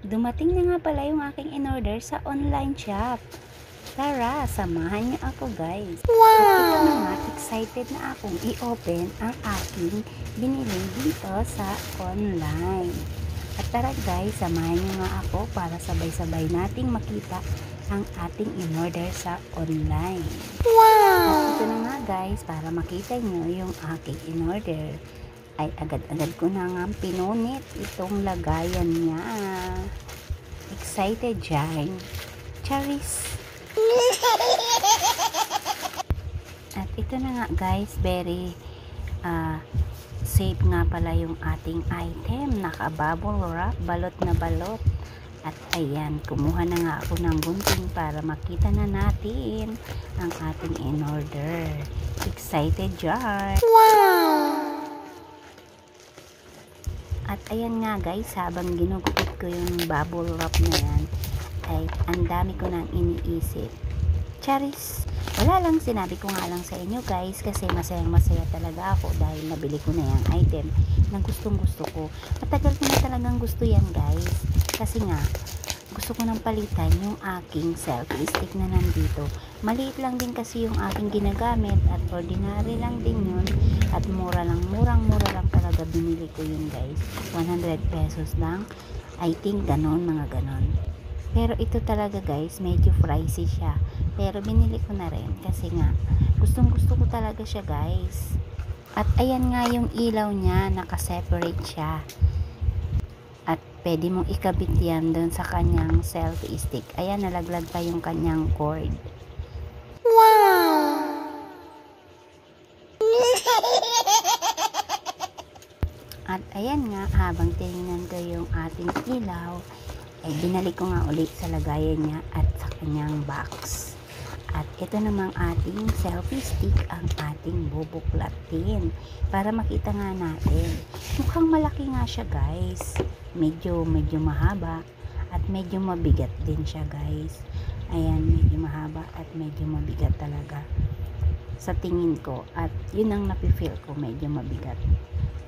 Dumating na nga pala yung aking in-order sa online shop. Tara, samahan niyo ako guys. At ito na nga, excited na akong i-open ang aking binili dito sa online. At tara guys, samahan niyo nga ako para sabay-sabay nating makita ang ating in-order sa online. At ito na nga guys, para makita niyo yung aking in-order, ay agad-agad ko na nga pinunit itong lagayan niya. Excited dyan. Charis! At ito na nga guys, very safe nga pala yung ating item. Naka-bubble wrap, balot na balot. At ayan, kumuha na nga ako ng gunting para makita na natin ang ating in-order. Excited dyan! At ayan nga guys, habang ginugupit ko yung bubble wrap na yan, ay ang dami ko nang iniisip. Charis! Wala lang, sinabi ko nga lang sa inyo guys, kasi masayang masaya talaga ako dahil nabili ko na yung item na gustong gusto ko. Matagal ko na talagang gusto yan guys, kasi nga gusto ko nang palitan yung aking selfie stick na nandito. Maliit lang din kasi yung aking ginagamit at ordinary lang din yun at murang mura lang talaga binili ko yun guys. 100 pesos lang, I think ganon, mga ganon. Pero ito talaga guys, medyo pricey siya, pero binili ko na rin kasi nga gustong gusto ko talaga siya guys. At ayan nga yung ilaw niya, naka-separate siya. At pwede mong ikabit yan doon sa kanyang selfie stick. Ayan, nalaglag pa yung kanyang cord. Wow! At ayan nga, habang tinignan ko yung ating ilaw, ay binalik ko nga ulit sa lagayan niya at sa kanyang box. At ito namang ating selfie stick ang ating bubuklatin para makita nga natin. Mukhang malaki nga siya guys. Medyo mahaba at medyo mabigat din siya guys. Ayan, medyo mahaba at medyo mabigat talaga sa tingin ko. At yun ang napifeel ko, medyo mabigat.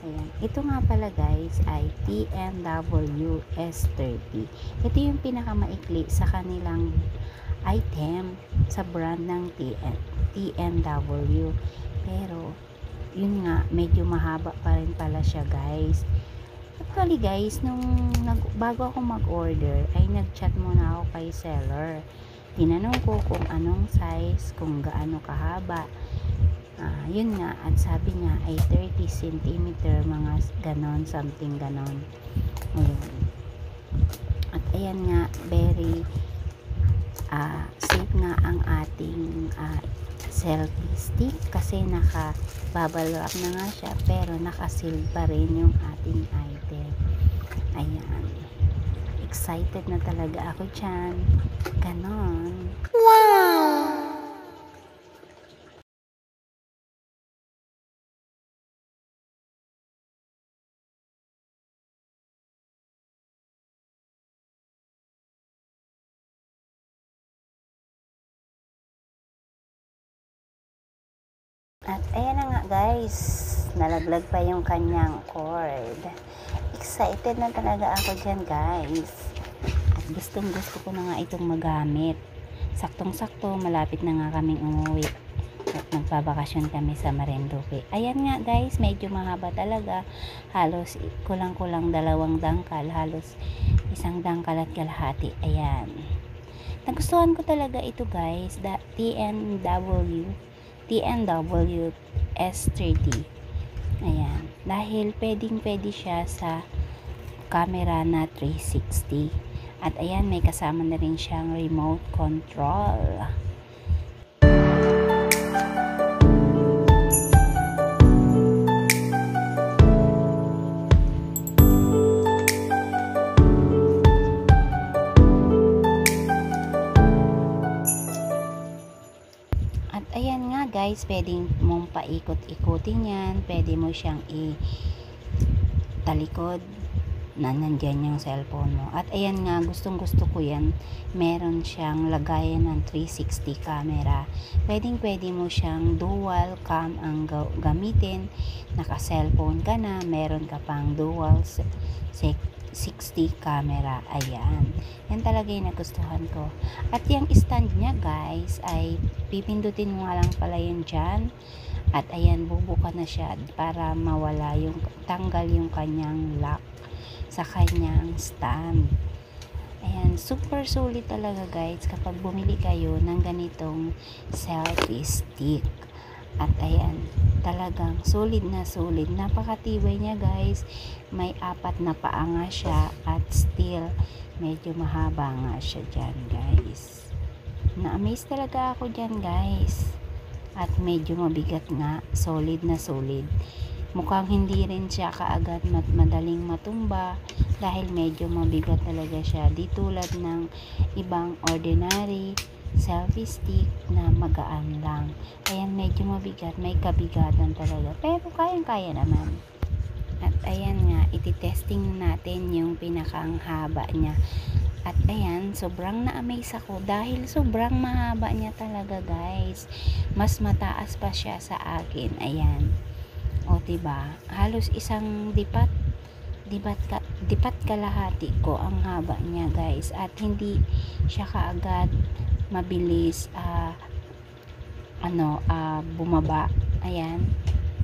Ayan. Ito nga pala guys ay TNW S30. Ito yung pinakamaikli sa kanilang item sa brand ng TNW. Pero yun nga, medyo mahaba pa rin pala siya guys. Actually guys, bago ako mag-order ay nag-chat muna ako kay seller. Tinanong ko kung anong size, kung gaano kahaba. Yun nga, at sabi niya ay 30 cm, mga ganon, something ganon. Ayun. At ayan nga, very safe nga ang ating selfie stick kasi naka-bubble wrap na nga siya, pero naka-seal pa rin yung ating item. Ayan. Excited na talaga ako dyan. Ganon. Wow! At ayan na nga guys, nalaglag pa yung kanyang cord. Excited na talaga ako dyan guys. At gustong gusto ko na nga itong magamit. Saktong-sakto, malapit na nga kaming umuwi. At nagpabakasyon kami sa Marinduque. Ayan nga guys, medyo mahaba talaga. Halos kulang-kulang 2 dangkal. Halos 1 dangkal at kalahati. Ayan. Nagustuhan ko talaga ito guys. TNW S30. Ayan. Dahil pwede siya sa camera na 360. At ayan, may kasama na rin siyang remote control. At ayan nga guys, pwedeng mong paikot-ikutin yan. Pwede mo siyang talikod na nandyan yung cellphone mo. At ayan nga, gustong gusto ko yan. Meron siyang lagayan ng 360 camera. Pwede mo siyang dual cam ang gamitin. Naka cellphone ka na, meron ka pang dual 360 camera. Ayan. Yan talaga yung nagustuhan ko. At yung stand niya guys ay pipindutin mo nga lang pala yun dyan. At ayan, bubuka na siya para mawala yung, tanggal yung kanyang lock sa kanyang stand. Ayan, super solid talaga guys kapag bumili kayo ng ganitong selfie stick. At ayan, talagang solid na solid. Napakatibay niya guys. May 4 na paa nga siya at still medyo mahaba nga siya dyan guys. Na-amaze talaga ako dyan guys. At medyo mabigat nga, solid na solid. Mukhang hindi rin siya kaagad madaling matumba dahil medyo mabigat talaga siya. Di tulad ng ibang ordinary selfie stick na magaan lang. Ayan, medyo mabigat, may kabigatan talaga. Pero kayang-kaya naman. At ayan nga, ititesting natin yung pinakang haba niya. At ayan, sobrang na-amaze ako dahil sobrang mahaba niya talaga guys. Mas mataas pa siya sa akin. Ayan. O diba? Halos isang dipat kalahati ko ang haba niya guys. At hindi siya kaagad mabilis bumaba. Ayan.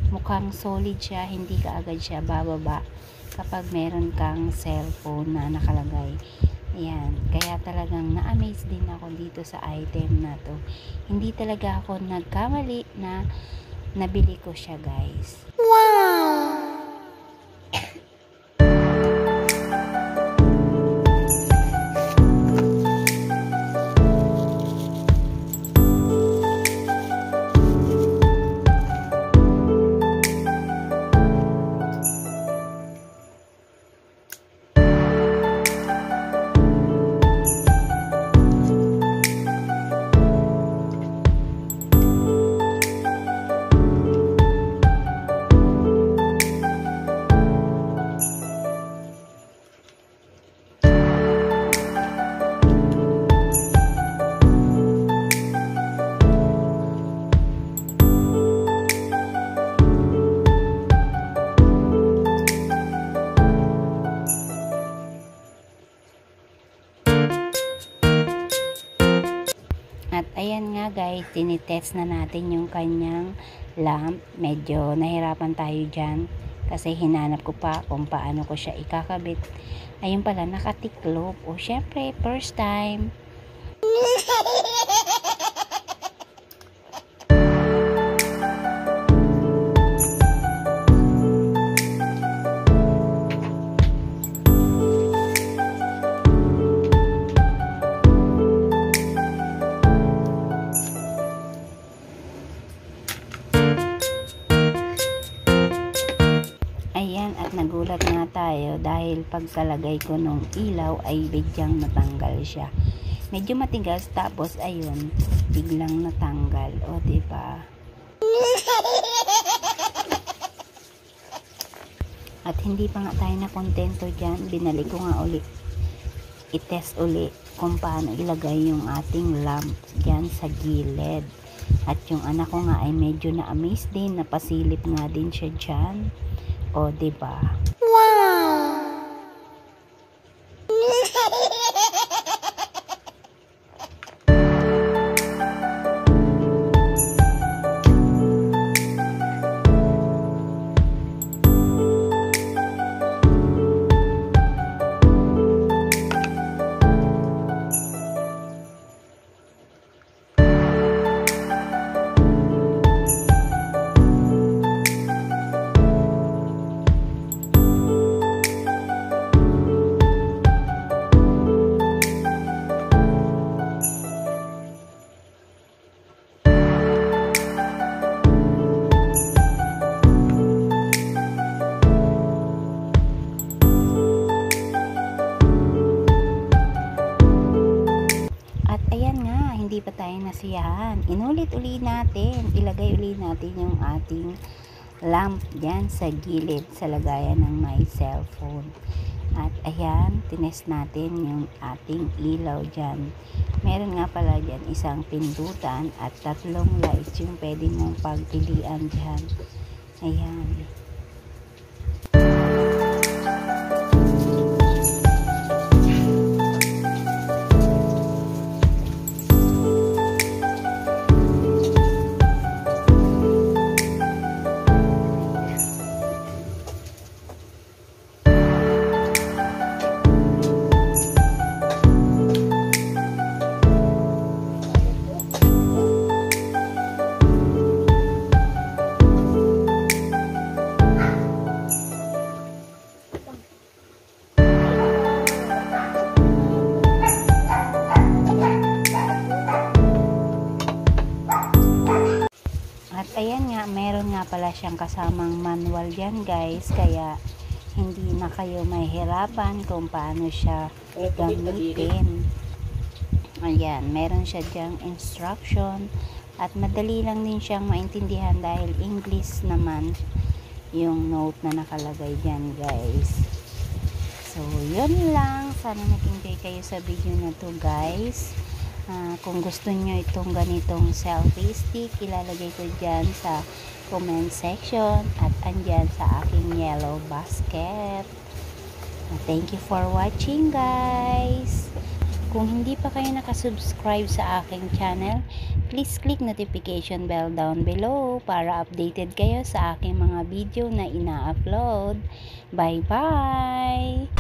Mukhang solid siya, hindi kaagad siya bababa kapag meron kang cellphone na nakalagay. Ayan, kaya talagang na-amaze din ako dito sa item na to. Hindi talaga ako nagkamali na nabili ko siya guys. Wow! At ayan nga guys, tinitest na natin yung kanyang lamp. Medyo nahirapan tayo dyan kasi hinanap ko pa kung paano ko siya ikakabit. Ayun pala, nakatiklop. O syempre, first time. Ayan, at nagulat nga tayo dahil pagkalagay ko nung ilaw ay bigyang natanggal siya. Medyo matigas tapos ayun, biglang natanggal. O diba? At hindi pa nga tayo na kontento dyan, binalik ko nga ulit. I-test ulit kung paano ilagay yung ating lamp dyan sa gilid. At yung anak ko nga ay medyo na-amaze din, napasilip nga din siya dyan. O, diba? Wow! Hindi pa tayo nasiyahan. Inulit-uli natin. Ilagay uli natin yung ating lamp dyan sa gilid sa lagayan ng my cellphone. At ayan, tinest natin yung ating ilaw dyan. Meron nga pala dyan isang pindutan at 3 lights yung pwede mong pagpilian dyan. Ayan. nga pala siyang kasamang manual yan guys, kaya hindi na kayo mahihirapan kung paano siya gamitin. Ayan, meron siya dyang instruction at madali lang din siyang maintindihan dahil English naman yung note na nakalagay dyan guys. So, yun lang. Sana nag-enjoy kayo sa video na to guys. Kung gusto nyo itong ganitong selfie stick, ilalagay ko dyan sa comment section at andyan sa aking yellow basket. Thank you for watching guys. Kung hindi pa kayo nakasubscribe sa aking channel, please click notification bell down below para updated kayo sa aking mga video na ina-upload. Bye bye!